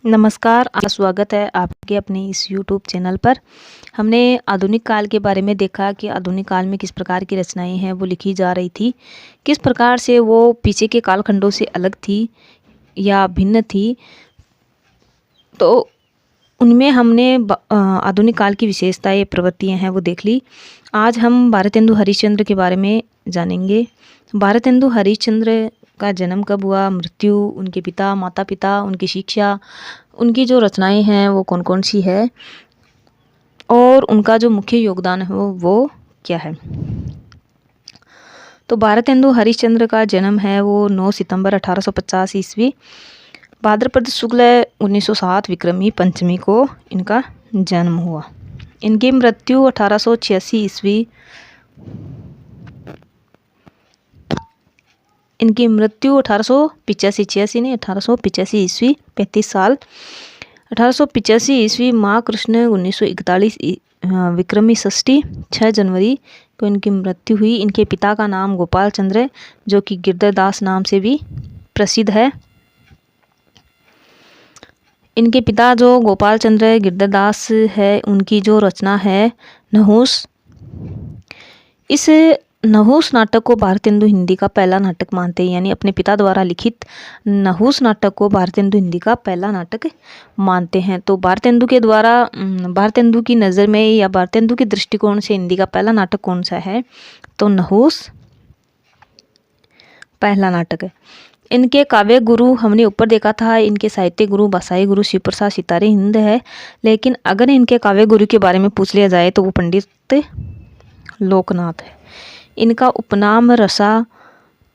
नमस्कार, आपका स्वागत है आपके अपने इस यूट्यूब चैनल पर। हमने आधुनिक काल के बारे में देखा कि आधुनिक काल में किस प्रकार की रचनाएं हैं वो लिखी जा रही थी, किस प्रकार से वो पीछे के कालखंडों से अलग थी या भिन्न थी। तो उनमें हमने आधुनिक काल की विशेषताएं, प्रवृत्तियां हैं वो देख ली। आज हम भारतेंदु हरिश्चंद्र के बारे में जानेंगे। भारतेंदु हरिश्चंद्र का जन्म कब हुआ, मृत्यु, उनके पिता माता पिता, उनकी शिक्षा, उनकी जो रचनाएं हैं वो कौन कौन सी है और उनका जो मुख्य योगदान है वो क्या है। तो भारतेंदु हरिश्चंद्र का जन्म है वो 9 सितंबर 1850 ईस्वी, भाद्रपद शुक्ल 1907 विक्रमी पंचमी को इनका जन्म हुआ। इनकी मृत्यु 1886 ईस्वी इनकी मृत्यु 1885 नहीं 1885 ईस्वी 35 साल 1885 ईस्वी माँ कृष्ण 1941 विक्रमी षष्ठी 6 जनवरी को इनकी मृत्यु हुई। इनके पिता का नाम गोपाल चंद्र है, जो कि गिरधरदास नाम से भी प्रसिद्ध है। इनके पिता जो गोपाल चंद्र गिरधरदास है, उनकी जो रचना है नहुस, इस नहुस नाटक को भारतेंदु हिंदी का पहला नाटक मानते हैं। यानी अपने पिता द्वारा लिखित नहुस नाटक को भारतेंदु हिंदी का पहला नाटक मानते हैं। तो भारतेंदु के द्वारा भारतेंदु की नज़र में या भारतेंदु के दृष्टिकोण से हिंदी का पहला नाटक कौन सा है, तो नहुस पहला नाटक है। इनके काव्य गुरु हमने ऊपर देखा था, इनके साहित्य गुरु बसाई गुरु शिव प्रसाद सितारे हिंद है। लेकिन अगर इनके काव्य गुरु के बारे में पूछ लिया जाए तो वो पंडित लोकनाथ है। इनका उपनाम रसा,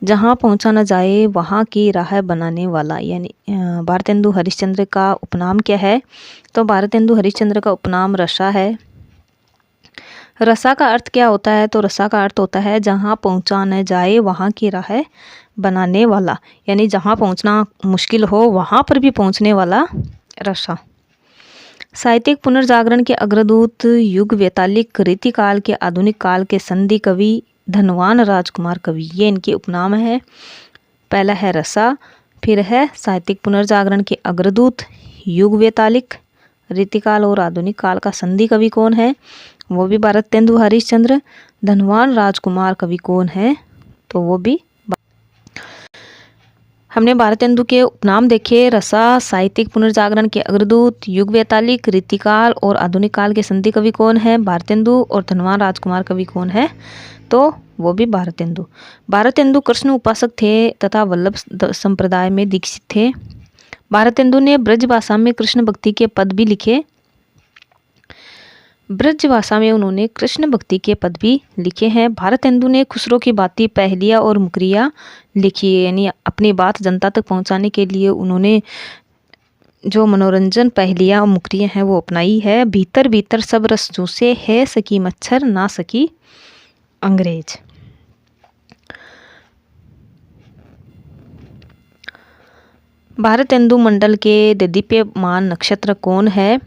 जहाँ पहुँचा न जाए वहाँ की राह बनाने वाला। यानी भारतेंदु हरिश्चंद्र का उपनाम क्या है, तो भारतेंदु हरिश्चंद्र का उपनाम रसा है। रसा का अर्थ क्या होता है, तो रसा का अर्थ होता है जहाँ पहुँचा न जाए वहाँ की राह बनाने वाला। यानी जहाँ पहुँचना मुश्किल हो वहाँ पर भी पहुँचने वाला रसा। साहित्यिक पुनर्जागरण के अग्रदूत, युग वैतालिक, रीतिकाल के आधुनिक काल के संधि कवि, धनवान राजकुमार कवि, ये इनके उपनाम है। पहला है रसा, फिर है साहित्यिक पुनर्जागरण के अग्रदूत, युग वैतालिक, रीतिकाल और आधुनिक काल का संधि कवि कौन है, वो भी भारतेंदु हरिश्चंद्र। धनवान राजकुमार कवि कौन है, तो वो भी हमने भारतेंदु के उपनाम देखे, रसा, साहित्यिक पुनर्जागरण के अग्रदूत, युग वैतालिक, रीतिकाल और आधुनिक काल के संधि कवि कौन है, भारतेंदु। और धनवान राजकुमार कवि कौन है, तो वो भी भारतेंदु। भारतेंदु कृष्ण उपासक थे तथा वल्लभ संप्रदाय में दीक्षित थे। भारतेंदु ने ब्रज भाषा में कृष्ण भक्ति के पद भी लिखे। ब्रज भाषा में उन्होंने कृष्ण भक्ति के पद भी लिखे हैं। भारतेंदु ने खुसरो की बाती, पहेलियाँ और मुकरियाँ लिखी है। यानी अपनी बात जनता तक पहुंचाने के लिए उन्होंने जो मनोरंजन पहेलियाँ और मुकरियाँ हैं वो अपनाई है। भीतर भीतर सब रस जूसे है, सकी मच्छर ना सकी अंग्रेज। भारतेंदु मंडल के देदीप्यमान नक्षत्र कौन है,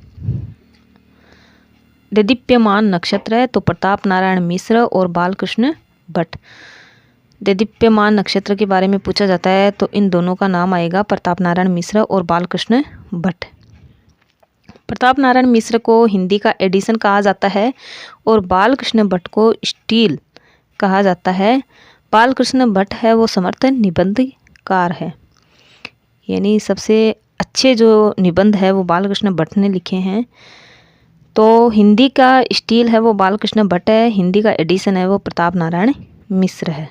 देदीप्यमान नक्षत्र है तो प्रताप नारायण मिश्र और बालकृष्ण भट्ट। देदीप्यमान नक्षत्र के बारे में पूछा जाता है तो इन दोनों का नाम आएगा, प्रताप नारायण मिश्र और बालकृष्ण भट्ट। प्रताप नारायण मिश्र को हिंदी का एडिशन कहा जाता है और बालकृष्ण भट्ट को स्टील कहा जाता है। बालकृष्ण भट्ट है वो समर्थ निबंधकार है। यानी सबसे अच्छे जो निबंध है वो बालकृष्ण भट्ट ने लिखे हैं। तो हिंदी का स्टील है वो बालकृष्ण भट्ट है, हिंदी का एडिशन है वो प्रताप नारायण मिश्र है।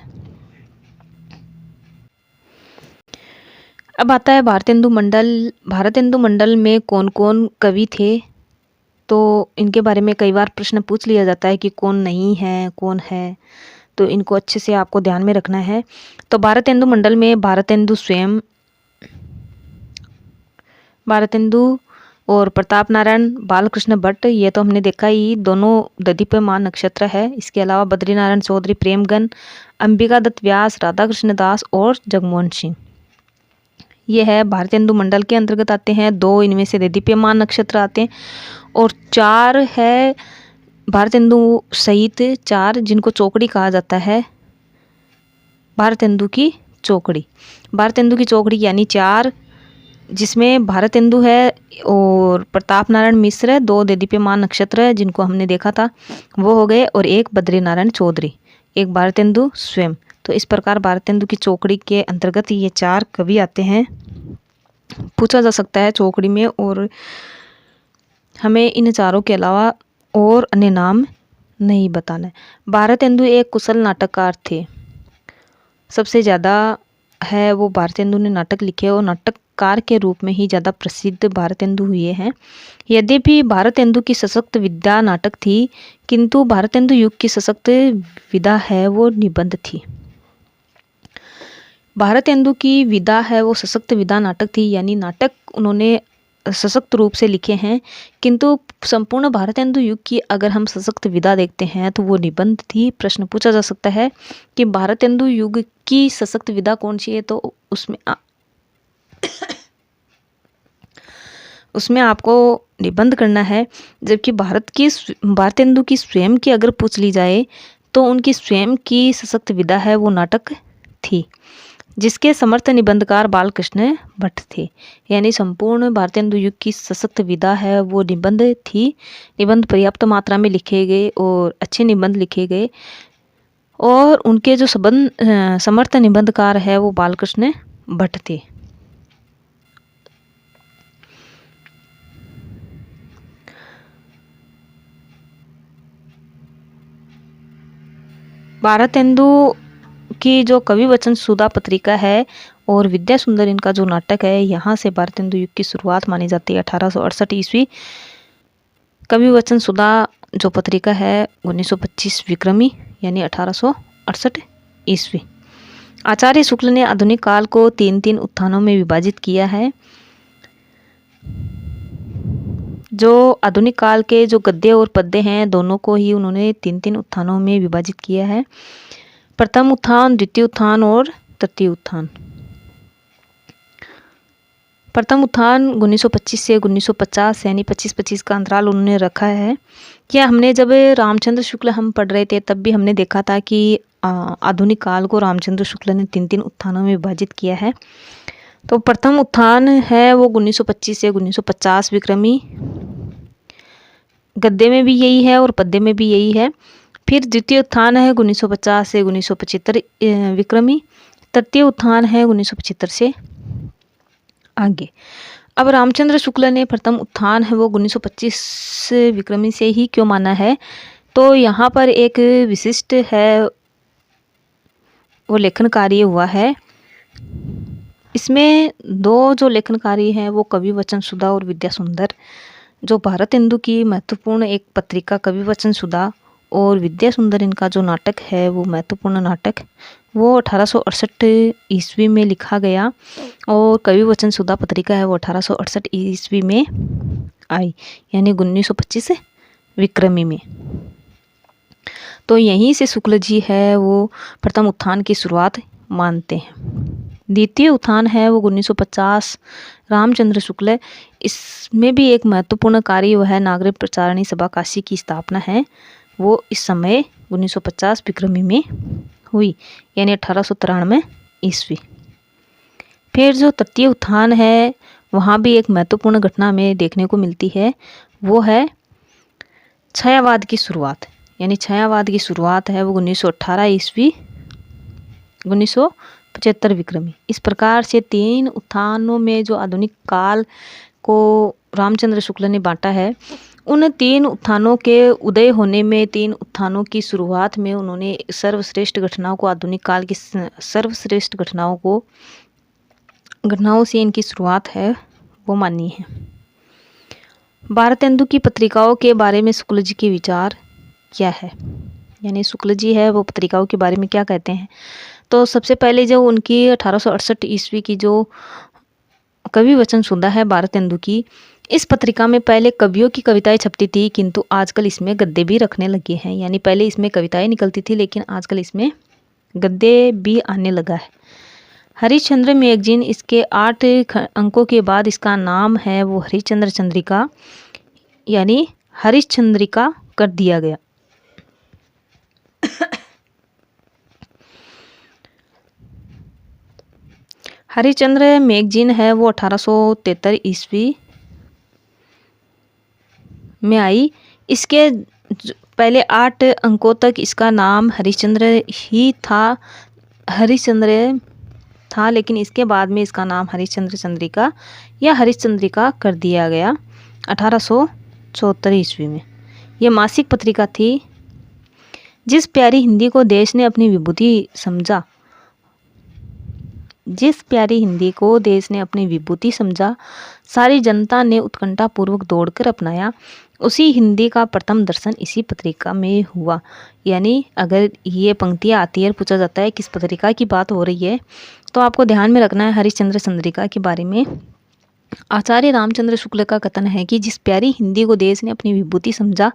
अब आता है भारतेंदु मंडल। भारतेंदु मंडल में कौन कौन कवि थे, तो इनके बारे में कई बार प्रश्न पूछ लिया जाता है कि कौन नहीं है कौन है, तो इनको अच्छे से आपको ध्यान में रखना है। तो भारतेंदु मंडल में भारतेंदु स्वयं, भारतेंदु और प्रताप नारायण, बालकृष्ण भट्ट, ये तो हमने देखा ही, दोनों ददीप्यमान नक्षत्र है। इसके अलावा बद्री नारायण चौधरी, प्रेमगन, अंबिका दत्त व्यास, राधा कृष्ण दास और जगमोहन सिंह, ये है भारतेंदु मंडल के अंतर्गत आते हैं। 2 इनमें से ददीप्यमान नक्षत्र आते हैं और 4 है भारतेंदु सहित 4 जिनको चौकड़ी कहा जाता है, भारतेंदु की चौकड़ी। भारतेंदु की चौकड़ी यानी 4 जिसमें भारतेंदु है और प्रताप नारायण मिश्र, 2 देदीप्यमान नक्षत्र है जिनको हमने देखा था वो हो गए, और एक बद्री नारायण चौधरी, एक भारतेंदु स्वयं। तो इस प्रकार भारतेंदु की चौकड़ी के अंतर्गत ये 4 कवि आते हैं। पूछा जा सकता है चौकड़ी में, और हमें इन चारों के अलावा और अन्य नाम नहीं बताना है। भारतेंदु एक कुशल नाटककार थे, सबसे ज़्यादा है वो भारतेंदु ने नाटक लिखे और नाटककार के रूप में ही ज़्यादा प्रसिद्ध भारतेंदु हुए हैं। यद्यपि भारतेंदु की सशक्त विधा नाटक थी, किंतु भारतेंदु युग की सशक्त विधा है वो निबंध थी। भारतेंदु की विधा है वो सशक्त विधा नाटक थी, यानी नाटक उन्होंने सशक्त रूप से लिखे हैं, किंतु संपूर्ण भारतेंदु युग की अगर हम सशक्त विधा देखते हैं तो वो निबंध थी। प्रश्न पूछा जा सकता है कि भारतेंदु युग की सशक्त विधा कौन सी है, तो उसमें आपको निबंध करना है। जबकि भारतेंदु की स्वयं की अगर पूछ ली जाए तो उनकी स्वयं की सशक्त विधा है वो नाटक थी, जिसके समर्थ निबंधकार बालकृष्ण भट्ट थे। यानी संपूर्ण भारतेंदु युग की सशक्त विधा है वो निबंध थी। निबंध पर्याप्त मात्रा में लिखे गए और अच्छे निबंध लिखे गए, और उनके जो समर्थ निबंधकार है वो बालकृष्ण भट्ट थे। भारतेंदु की जो कवि वचन सुधा पत्रिका है और विद्या सुंदर इनका जो नाटक है, यहाँ से भारतेंदु युग की शुरुआत मानी जाती है 1868 ईस्वी। कवि वचन सुधा जो पत्रिका है 1925 विक्रमी यानी 1868 ईस्वी। आचार्य शुक्ल ने आधुनिक काल को 3-3 उत्थानों में विभाजित किया है। जो आधुनिक काल के जो गद्य और पद्य हैं दोनों को ही उन्होंने 3-3 उत्थानों में विभाजित किया है। प्रथम उत्थान, द्वितीय उत्थान और तृतीय उत्थान। प्रथम उत्थान 1925 से 1950 यानी 25-25 का अंतराल उन्होंने रखा है। क्या हमने जब रामचंद्र शुक्ल हम पढ़ रहे थे तब भी हमने देखा था कि आधुनिक काल को रामचंद्र शुक्ल ने 3-3 उत्थानों में विभाजित किया है। तो प्रथम उत्थान है वो 1925 से 1950 विक्रमी, गद्य में भी यही है और पद्य में भी यही है। फिर द्वितीय उत्थान है 1950 से 1975 विक्रमी। तृतीय उत्थान है 1975 से आगे। अब रामचंद्र शुक्ल ने प्रथम उत्थान है वो 1925 विक्रमी से ही क्यों माना है, तो यहाँ पर एक विशिष्ट है वो लेखन कार्य हुआ है। इसमें 2 जो लेखन कार्य हैं वो कवि वचन सुधा और विद्या सुंदर। जो भारतेंदु की महत्वपूर्ण एक पत्रिका कवि वचन सुधा और विद्या सुंदर, इनका जो नाटक है वो महत्वपूर्ण नाटक वो 1868 ईस्वी में लिखा गया, और कवि वचन सुधा पत्रिका है वो 1868 ईस्वी में आई, यानी 1925 विक्रमी में। तो यहीं से शुक्ल जी है वो प्रथम उत्थान की शुरुआत मानते हैं। द्वितीय उत्थान है वो 1950 रामचंद्र शुक्ल। इसमें भी एक महत्वपूर्ण कार्य वह है नागरिक प्रचारणी सभा काशी की स्थापना है, वो इस समय 1950 विक्रमी में हुई, यानी 1893 ईस्वी। फिर जो तृतीय उत्थान है वहाँ भी एक महत्वपूर्ण घटना हमें देखने को मिलती है, वो है छायावाद की शुरुआत। यानी छायावाद की शुरुआत है वो 1918 ईस्वी 1975 विक्रमी। इस प्रकार से 3 उत्थानों में जो आधुनिक काल को रामचंद्र शुक्ल ने बांटा है, उन 3 उत्थानों के उदय होने में 3 उत्थानों की शुरुआत में उन्होंने सर्वश्रेष्ठ घटनाओं को, आधुनिक काल की सर्वश्रेष्ठ घटनाओं से इनकी शुरुआत है वो मानी है। भारतेंदु की पत्रिकाओं के बारे में शुक्ल जी के विचार क्या है, यानी शुक्ल जी है वो पत्रिकाओं के बारे में क्या कहते हैं। तो सबसे पहले जो उनकी 1868 ईस्वी की जो कवि वचन सुधा है भारतेंदु की, इस पत्रिका में पहले कवियों की कविताएं छपती थी, किंतु आजकल इसमें गद्य भी रखने लगे हैं। यानी पहले इसमें कविताएं निकलती थी, लेकिन आजकल इसमें गद्य भी आने लगा है। हरिश्चंद्र मैगजीन, इसके 8 अंकों के बाद इसका नाम है वो हरिश्चंद्र चंद्रिका यानी हरिश्चंद्रिका कर दिया गया। हरिश्चंद्र मैगजीन है वो 1873 ईस्वी में आई। इसके पहले 8 अंकों तक इसका नाम हरिश्चंद्र ही था, लेकिन इसके बाद में इसका नाम हरिश्चंद्र चंद्रिका या हरिश्चंद्रिका कर दिया गया 1874 ईस्वी में। यह मासिक पत्रिका थी। जिस प्यारी हिंदी को देश ने अपनी विभूति समझा, सारी जनता ने उत्कंठापूर्वक दौड़कर अपनाया, उसी हिंदी का प्रथम दर्शन इसी पत्रिका में हुआ। यानी अगर ये पंक्तियाँ आती है और पूछा जाता है किस पत्रिका की बात हो रही है, तो आपको ध्यान में रखना है हरिश्चंद्र चंद्रिका के बारे में। आचार्य रामचंद्र शुक्ल का कथन है कि जिस प्यारी हिंदी को देश ने अपनी विभूति समझा,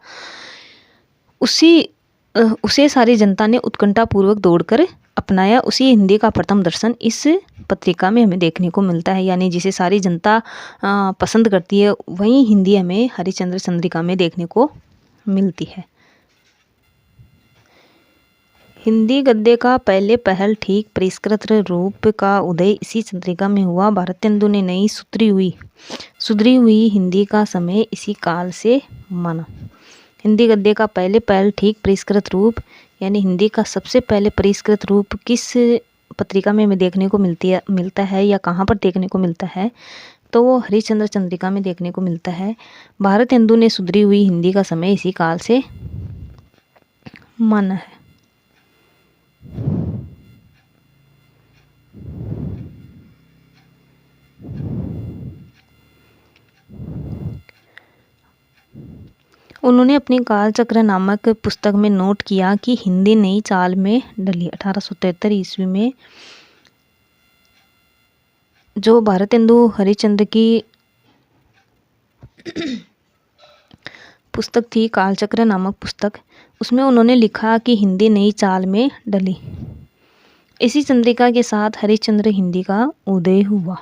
उसे सारी जनता ने उत्कंठापूर्वक दौड़कर अपनाया, उसी हिंदी का प्रथम दर्शन इस पत्रिका में हमें देखने को मिलता है। यानी जिसे सारी जनता पसंद करती है, वही हिंदी हमें हरिश्चंद्र चंद्रिका में देखने को मिलती है। हिंदी गद्य का पहले पहल ठीक परिष्कृत रूप का उदय इसी चंद्रिका में हुआ। भारतेंदु ने नई सुधरी हुई हिंदी का समय इसी काल से माना। हिंदी गद्य का पहले पहल ठीक परिष्कृत रूप, यानी हिंदी का सबसे पहले परिष्कृत रूप किस पत्रिका में हमें देखने को मिलता है या कहाँ पर देखने को मिलता है, तो वो हरिश्चंद्र चंद्रिका में देखने को मिलता है। भारतेंदु ने सुधरी हुई हिंदी का समय इसी काल से माना है। उन्होंने अपनी कालचक्र नामक पुस्तक में नोट किया कि हिंदी नई चाल में ढली। 1873 ईस्वी में जो भारतेंदु हरिश्चंद्र की पुस्तक थी, कालचक्र नामक पुस्तक, उसमें उन्होंने लिखा कि हिंदी नई चाल में ढली। इसी चंद्रिका के साथ हरिश्चंद्र हिंदी का उदय हुआ।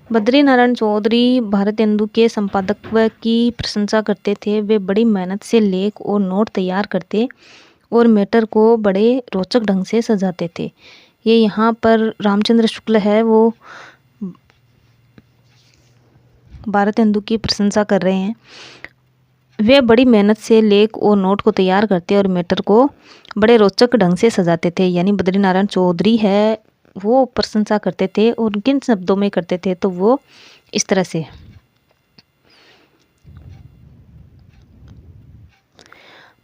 बद्रीनारायण चौधरी भारतेंदु के संपादकत्व की प्रशंसा करते थे। वे बड़ी मेहनत से लेख और नोट तैयार करते और मैटर को बड़े रोचक ढंग से सजाते थे। ये यहाँ पर रामचंद्र शुक्ल है, वो भारतेंदु की प्रशंसा कर रहे हैं। वे बड़ी मेहनत से लेख और नोट को तैयार करते और मैटर को बड़े रोचक ढंग से सजाते थे। यानी बद्रीनारायण चौधरी है, वो प्रशंसा करते थे और किन शब्दों में करते थे, तो वो इस तरह से।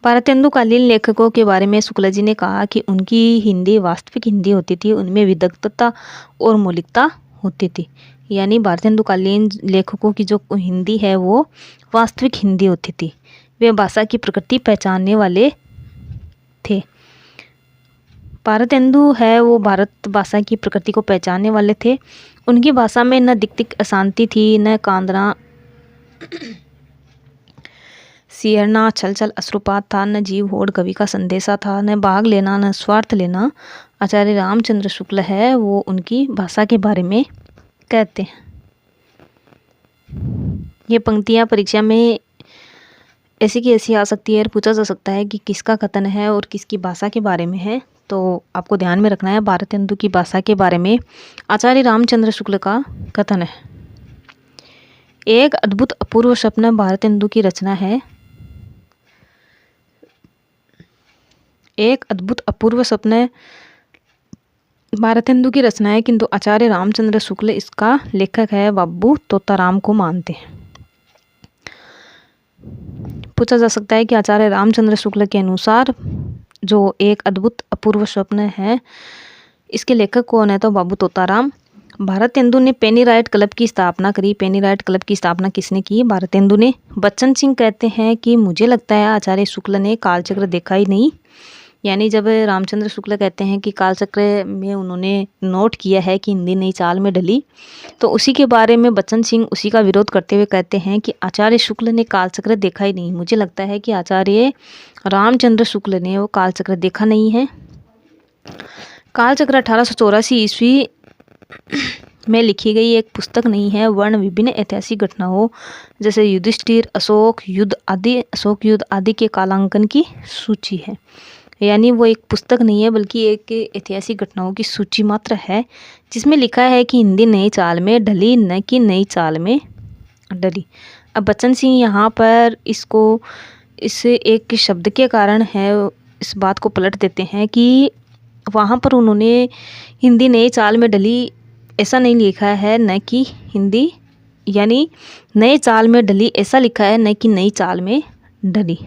भारतेंदु कालीन लेखकों के बारे में शुक्ला जी ने कहा कि उनकी हिंदी वास्तविक हिंदी होती थी, उनमें विदग्धता और मौलिकता होती थी। यानी भारतेंदु कालीन लेखकों की जो हिंदी है वो वास्तविक हिंदी होती थी। वे भाषा की प्रकृति पहचानने वाले थे। भारतेंदु है वो भारत भाषा की प्रकृति को पहचानने वाले थे। उनकी भाषा में न दिक्तिक अशांति थी, न कांदना सिहरना छल छल अश्रुपात था, न जीव होड़ कवि का संदेशा था, न भाग लेना न स्वार्थ लेना। आचार्य रामचंद्र शुक्ल है वो उनकी भाषा के बारे में कहते हैं। ये पंक्तियाँ परीक्षा में ऐसी की ऐसी आ सकती है और पूछा जा सकता है कि किसका कथन है और किसकी भाषा के बारे में है, तो आपको ध्यान में रखना है। भारतेंदु की भाषा के बारे में आचार्य रामचंद्र शुक्ल का कथन है। एक अद्भुत अपूर्व स्वप्न भारतेंदु की रचना है। एक अद्भुत अपूर्व स्वप्न भारतेंदु की रचना है, किंतु आचार्य रामचंद्र शुक्ल इसका लेखक है बाबू तोताराम को मानते हैं। पूछा जा सकता है कि आचार्य रामचंद्र शुक्ल के अनुसार जो एक अद्भुत अपूर्व स्वप्न है, इसके लेखक कौन है, तो बाबू तोताराम। भारतेंदु ने पेनीराइट क्लब की स्थापना करी। पेनीराइट क्लब की स्थापना किसने की, भारतेंदु ने। बच्चन सिंह कहते हैं कि मुझे लगता है आचार्य शुक्ल ने कालचक्र देखा ही नहीं। यानी जब रामचंद्र शुक्ल कहते हैं कि कालचक्र में उन्होंने नोट किया है कि हिंदी नई चाल में ढली, तो उसी के बारे में बच्चन सिंह उसी का विरोध करते हुए कहते हैं कि आचार्य शुक्ल ने कालचक्र देखा ही नहीं। मुझे लगता है कि आचार्य रामचंद्र शुक्ल ने वो कालचक्र देखा नहीं है। कालचक्र 1884 ईस्वी में लिखी गई एक पुस्तक नहीं है, वर्ण विभिन्न ऐतिहासिक घटनाओं जैसे युधिष्ठिर, अशोक युद्ध आदि के कालांकन की सूची है। यानी वो एक पुस्तक नहीं है बल्कि एक ऐतिहासिक घटनाओं की सूची मात्र है, जिसमें लिखा है कि हिंदी नई चाल में ढली न कि नई चाल में डली। अब बच्चन सिंह यहाँ पर इस एक शब्द के कारण है इस बात को पलट देते हैं कि वहाँ पर उन्होंने हिंदी नई चाल में डली ऐसा नहीं लिखा है, न कि हिंदी यानी नए चाल में ढली ऐसा लिखा है, न कि नई चाल में ढली।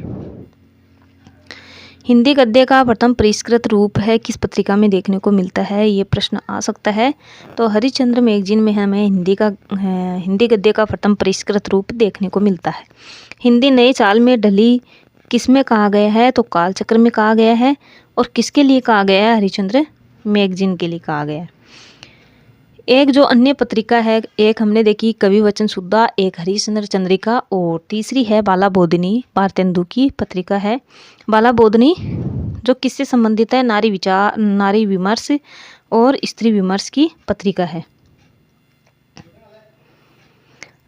हिंदी गद्य का प्रथम परिष्कृत रूप है किस पत्रिका में देखने को मिलता है, ये प्रश्न आ सकता है। तो हरिश्चंद्र मैगजीन में हमें हिंदी गद्य का प्रथम परिष्कृत रूप देखने को मिलता है। हिंदी नई चाल में ढली किस में कहा गया है, तो कालचक्र में कहा गया है। और किसके लिए कहा गया है, हरिश्चंद्र मैगजीन के लिए कहा गया है। एक जो अन्य पत्रिका है, एक हमने देखी कवि वचन सुधा, एक हरिश्चंद्र चंद्रिका और तीसरी है बाला बोधिनी, भारतेंदु की पत्रिका है। बाला बोधिनी जो किससे संबंधित है, नारी विमर्श और स्त्री विमर्श की पत्रिका है।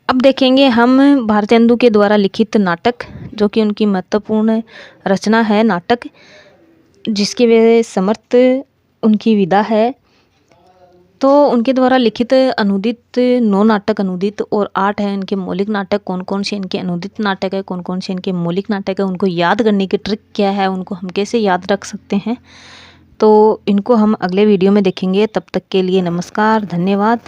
अब देखेंगे हम भारतेंदु के द्वारा लिखित नाटक, जो कि उनकी महत्वपूर्ण रचना है नाटक, जिसके वे समर्थ उनकी विदा है। तो उनके द्वारा लिखित अनुदित 9 नाटक अनुदित और 8 हैं इनके मौलिक नाटक। कौन कौन से इनके अनुदित नाटक है, कौन कौन से इनके मौलिक नाटक है, उनको याद करने की ट्रिक क्या है, उनको हम कैसे याद रख सकते हैं, तो इनको हम अगले वीडियो में देखेंगे। तब तक के लिए नमस्कार, धन्यवाद।